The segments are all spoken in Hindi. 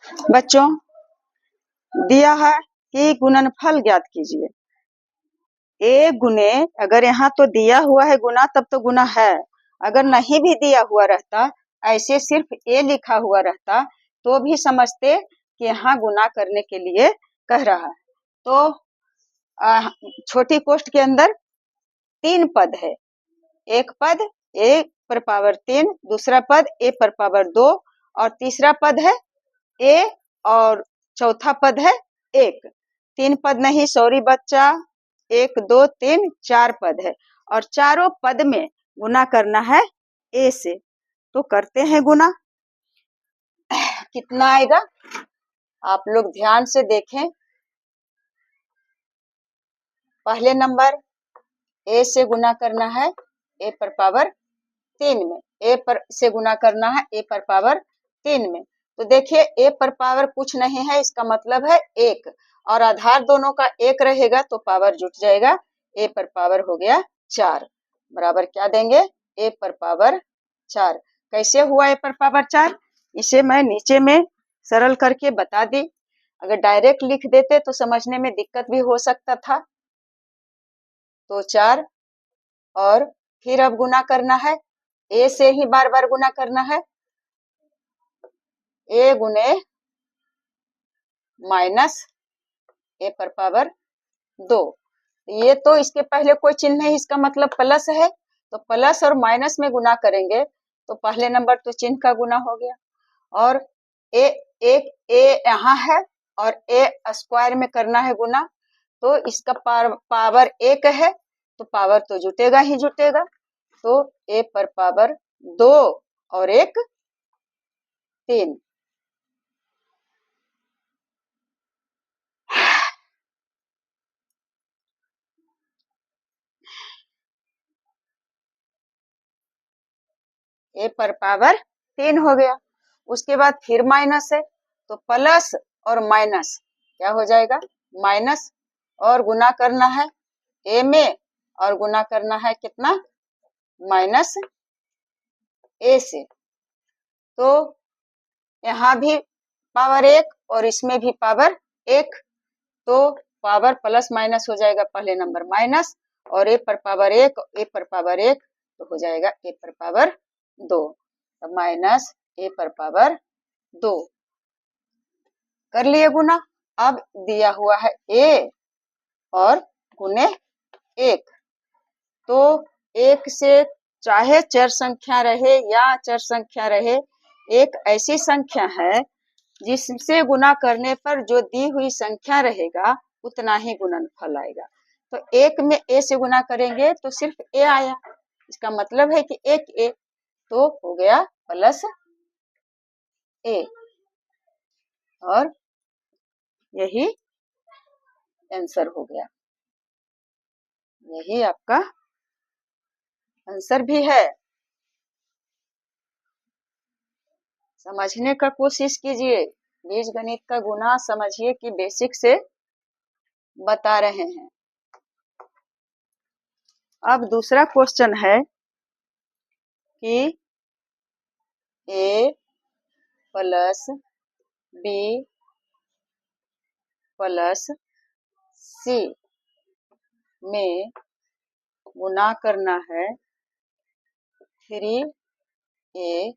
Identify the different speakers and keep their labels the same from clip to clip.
Speaker 1: बच्चों, दिया है कि गुणनफल ज्ञात कीजिए। ए गुने, अगर यहाँ तो दिया हुआ है गुना तब तो गुना है, अगर नहीं भी दिया हुआ रहता, ऐसे सिर्फ ए लिखा हुआ रहता तो भी समझते कि यहाँ गुना करने के लिए कह रहा है। तो छोटी कोष्ठ के अंदर 3 पद है, एक पद ए पर पावर 3, दूसरा पद ए पर पावर 2 और तीसरा पद है ए और चौथा पद है 1। 3 पद नहीं, सॉरी बच्चा, 1 2 3 4 पद है और चारों पद में गुना करना है ए से। तो करते हैं गुना। कितना आएगा आप लोग ध्यान से देखें। पहले नंबर ए से गुना करना है ए पर पावर 3 में, ए पर से गुना करना है ए पर पावर 3 में। तो देखिए ए पर पावर कुछ नहीं है, इसका मतलब है 1 और आधार दोनों का 1 रहेगा तो पावर जुट जाएगा। ए पर पावर हो गया 4 बराबर क्या देंगे, ए पर पावर 4। कैसे हुआ ए पर पावर 4? इसे मैं नीचे में सरल करके बता दी। अगर डायरेक्ट लिख देते तो समझने में दिक्कत भी हो सकता था। तो 4 और फिर अब गुना करना है, ए से ही बार बार गुना करना है। ए गुने माइनस ए पर पावर 2। ये तो इसके पहले कोई चिन्ह नहीं, इसका मतलब प्लस है, तो प्लस और माइनस में गुना करेंगे तो पहले नंबर तो चिन्ह का गुना हो गया। और एक ए यहाँ है और ए स्क्वायर में करना है गुना, तो इसका पावर 1 है तो पावर तो जुटेगा ही जुटेगा। तो ए पर पावर 2 और 1 3। ए पर पावर 3 हो गया। उसके बाद फिर माइनस है तो प्लस और माइनस क्या हो जाएगा, माइनस, और गुना करना है ए में और गुना करना है कितना, माइनस ए से। तो यहाँ भी पावर 1 और इसमें भी पावर 1, तो पावर प्लस माइनस हो जाएगा, पहले नंबर माइनस और ए पर पावर 1, ए पर पावर 1 तो हो जाएगा ए पर पावर 2, तो माइनस ए पर पावर 2 कर लिए गुना। अब दिया हुआ है ए और गुने 1, तो 1 से चाहे चर संख्या रहे या अचर संख्या रहे, एक ऐसी संख्या है जिससे गुना करने पर जो दी हुई संख्या रहेगा उतना ही गुणनफल आएगा। तो 1 में ए से गुना करेंगे तो सिर्फ ए आया, इसका मतलब है कि 1 ए, तो हो गया प्लस ए, और यही आंसर हो गया। यही आपका आंसर भी है। समझने का कोशिश कीजिए, बीज गणित का गुना समझिए कि बेसिक से बता रहे हैं। अब दूसरा क्वेश्चन है कि ए प्लस बी प्लस सी में गुना करना है 3a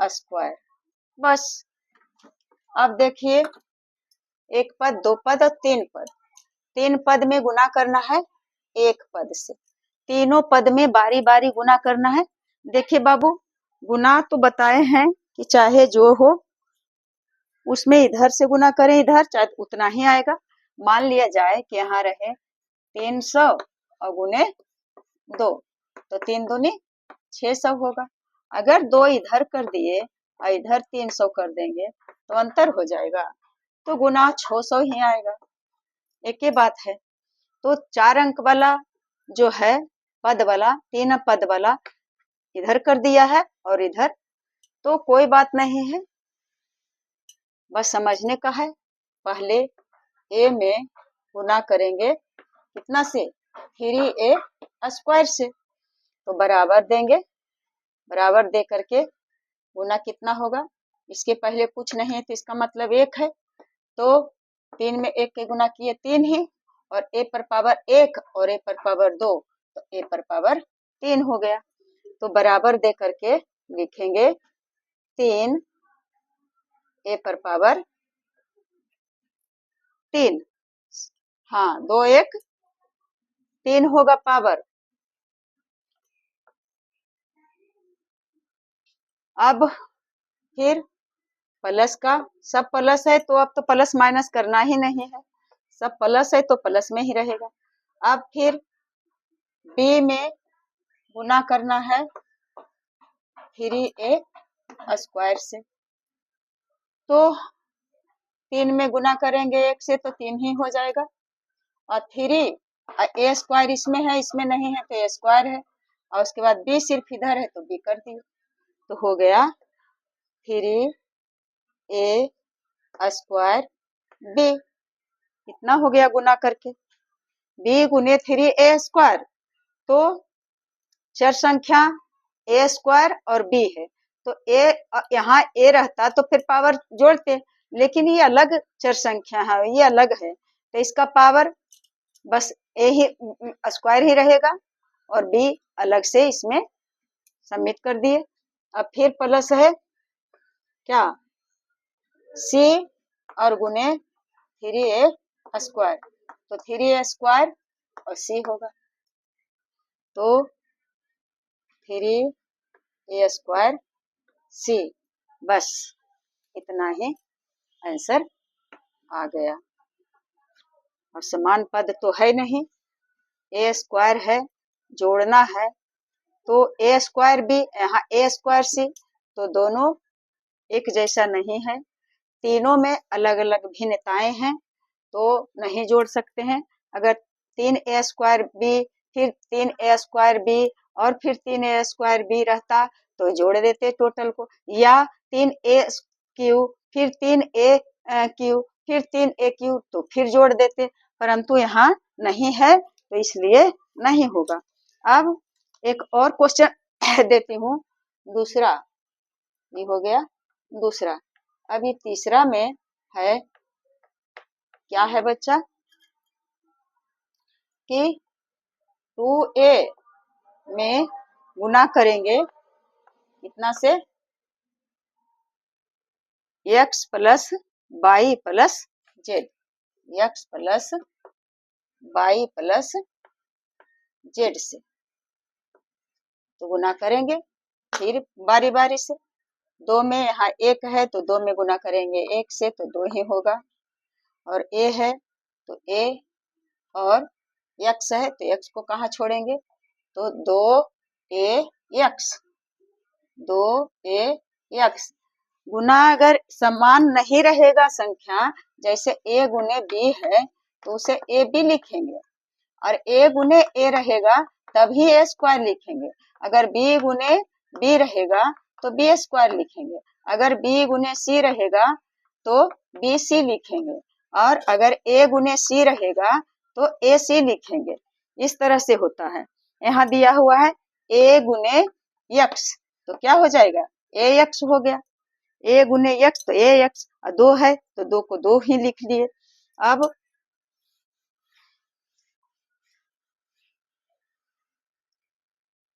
Speaker 1: स्क्वायर। बस अब देखिए, एक पद, दो पद और 3 पद, 3 पद में गुना करना है एक पद से, तीनों पद में बारी बारी गुना करना है। देखिए बाबू, गुना तो बताए हैं कि चाहे जो हो उसमें इधर से गुना करें, इधर चाहे उतना ही आएगा। मान लिया जाए कि यहाँ रहे 300 और गुने 2, तो 3 दूनी 600 होगा। अगर 2 इधर कर दिए और इधर 300 कर देंगे तो अंतर हो जाएगा, तो गुना 600 ही आएगा। एक ही बात है। तो 4 अंक वाला जो है पद वाला, 3 पद वाला इधर कर दिया है और इधर, तो कोई बात नहीं है, बस समझने का है। पहले ए में गुना करेंगे कितना से, 3a स्क्वायर से, तो बराबर देंगे, बराबर दे करके गुना कितना होगा, इसके पहले कुछ नहीं है तो इसका मतलब 1 है, तो 3 में 1 के गुना किए 3 ही, और a पर पावर 1 और a पर पावर 2, तो a पर पावर 3 हो गया। तो बराबर दे करके लिखेंगे 3 a पर पावर 3, हाँ 2 1 3 होगा पावर। अब फिर प्लस का, सब प्लस है तो अब तो प्लस माइनस करना ही नहीं है, सब प्लस है तो प्लस में ही रहेगा। अब फिर b में गुना करना है 3a स्क्वायर से, तो 3 में गुना करेंगे 1 से तो 3 ही हो जाएगा, और 3 a स्क्वायर इसमें है, इसमें नहीं है तो a स्क्वायर है, और उसके बाद b सिर्फ इधर है तो b कर दिए, तो हो गया 3a स्क्वायर b। कितना हो गया गुना करके, b गुने 3a स्क्वायर, तो चर संख्या a स्क्वायर और b है, तो a यहाँ a रहता तो फिर पावर जोड़ते, लेकिन ये अलग चर संख्या है, ये अलग है, तो इसका पावर बस a ही स्क्वायर ही रहेगा और b अलग से इसमें सबमिट कर दिए। अब फिर प्लस है क्या c और गुने 3a स्क्वायर, तो 3a स्क्वायर और c होगा, तो 3a स्क्वायर c, बस इतना ही आंसर आ गया। और समान पद तो है नहीं, a स्क्वायर है, जोड़ना है, तो a स्क्वायर b यहाँ a स्क्वायर c, तो दोनों एक जैसा नहीं है, तीनों में अलग अलग भिन्नताएं हैं, तो नहीं जोड़ सकते हैं। अगर 3a स्क्वायर b फिर 3a स्क्वायर b और फिर 3a स्क्वायर b रहता तो जोड़ देते टोटल को, या 3a क्यू फिर 3a क्यू फिर 3a क्यू तो फिर जोड़ देते, परंतु यहाँ नहीं है तो इसलिए नहीं होगा। अब एक और क्वेश्चन देती हूँ, दूसरा ये हो गया दूसरा। अब ये तीसरा में है, क्या है बच्चा कि 2a में गुना करेंगे इतना से x plus y plus Z, x plus y plus Z से, तो गुना करेंगे फिर बारी बारी से। 2 में यहाँ 1 है तो 2 में गुना करेंगे 1 से तो 2 ही होगा, और a है तो a और x है तो x को कहाँ छोड़ेंगे, तो 2ax 2ax गुना, अगर समान नहीं रहेगा संख्या, जैसे a गुने b है तो उसे a b लिखेंगे, और a गुने a रहेगा तभी a स्क्वायर लिखेंगे, अगर b गुने b रहेगा तो b स्क्वायर लिखेंगे, अगर b गुने c रहेगा तो b c लिखेंगे, और अगर a गुने c रहेगा तो a c लिखेंगे। इस तरह से होता है। यहाँ दिया हुआ है a गुने x, तो क्या हो जाएगा ax हो गया, a गुने x तो ax, और 2 है तो 2 को 2 ही लिख लिए। अब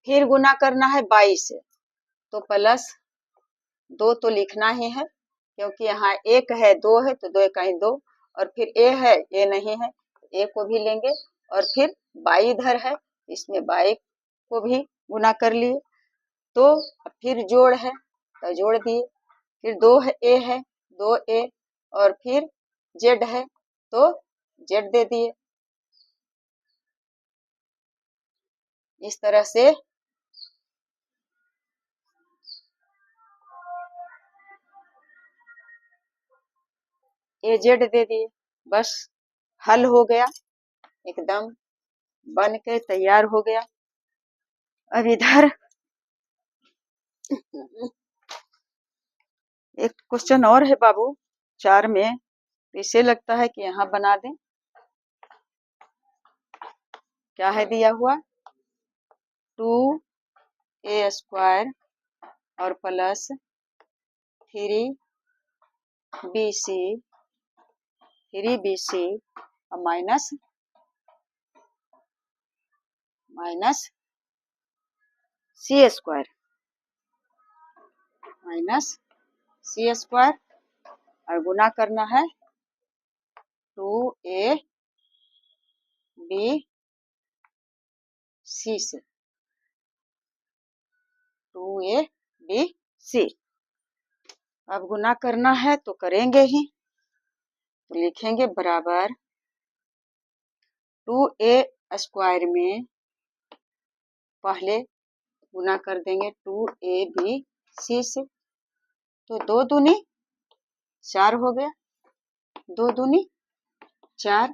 Speaker 1: फिर गुना करना है 22 से, तो प्लस 2 तो लिखना ही है, क्योंकि यहाँ 1 है 2 है तो 2 कहीं 2, और फिर a है a नहीं है a को भी लेंगे, और फिर 22 इधर है इसमें 22 को भी गुना कर लिए, तो फिर जोड़ है तो जोड़ दिए, फिर 2 है a है 2a, और फिर z है तो z दे दिए। इस तरह से AZ दे दिए, बस हल हो गया, एकदम बन के तैयार हो गया। अब इधर एक क्वेश्चन और है बाबू 4 में, इसे लगता है कि यहाँ बना दें। क्या है दिया हुआ, 2a स्क्वायर और plus 3 BC 3BC minus C square और गुना करना है 2ABC से 2ABC। अब गुना करना है तो करेंगे ही, तो लिखेंगे बराबर 2A स्क्वायर में पहले गुना कर देंगे 2ABC से, तो 2 दूनी 4 हो गया, 2 दूनी 4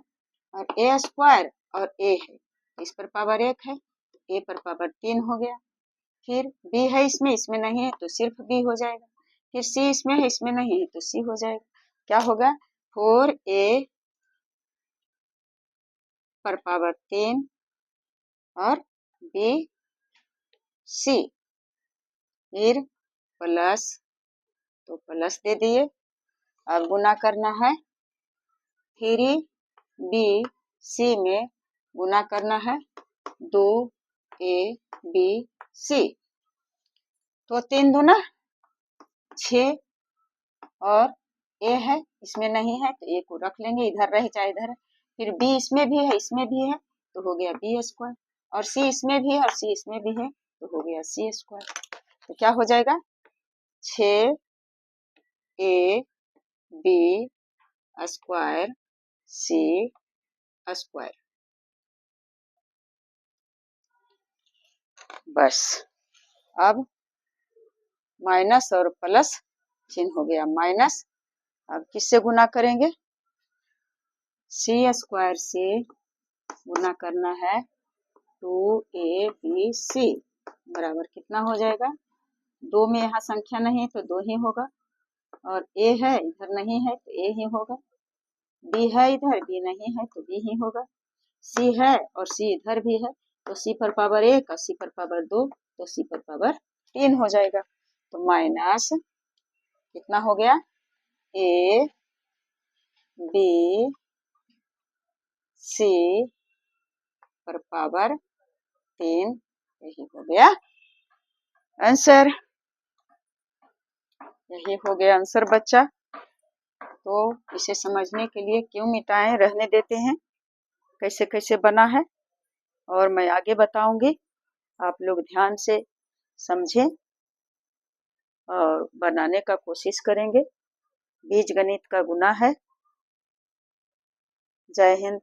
Speaker 1: और A स्क्वायर और A है इस पर पावर 1 है, A पर पावर 3 हो गया। फिर B है इसमें नहीं है तो सिर्फ B हो जाएगा, फिर C इसमें है इसमें नहीं है तो C हो जाएगा। क्या होगा 4A पर पावर 3 और BC, फिर प्लस, तो प्लस दे दिए। अब गुना करना है 3BC में गुना करना है 2ABC, तो 3 दूना 6 और A है इसमें नहीं है तो A को रख लेंगे, इधर रहे चाहे इधर है। फिर B इसमें भी है इसमें भी है तो हो गया B स्क्वायर, और C इसमें भी है और C इसमें भी है तो हो गया C स्क्वायर। तो क्या हो जाएगा 6AB स्क्वायर C स्क्वायर। बस अब माइनस और प्लस चिन्ह हो गया माइनस। अब किससे गुना करेंगे C स्क्वायर से गुना करना है 2ABC बराबर कितना हो जाएगा, 2 में यहाँ संख्या नहीं है तो 2 ही होगा, और A है इधर नहीं है तो A ही होगा, B है इधर B नहीं है तो B ही होगा, C है और C इधर भी है तो C पर पावर 1 और C पर पावर 2 तो C पर पावर 3 हो जाएगा। तो माइनस कितना हो गया ABC पर पावर 3, यही हो गया आंसर, यही हो गया आंसर बच्चा। तो इसे समझने के लिए क्यों मिटाएं, रहने देते हैं, कैसे कैसे बना है और मैं आगे बताऊंगी, आप लोग ध्यान से समझें और बनाने का कोशिश करेंगे। बीजगणित का गुना है। जय हिंद,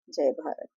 Speaker 1: जय भारत।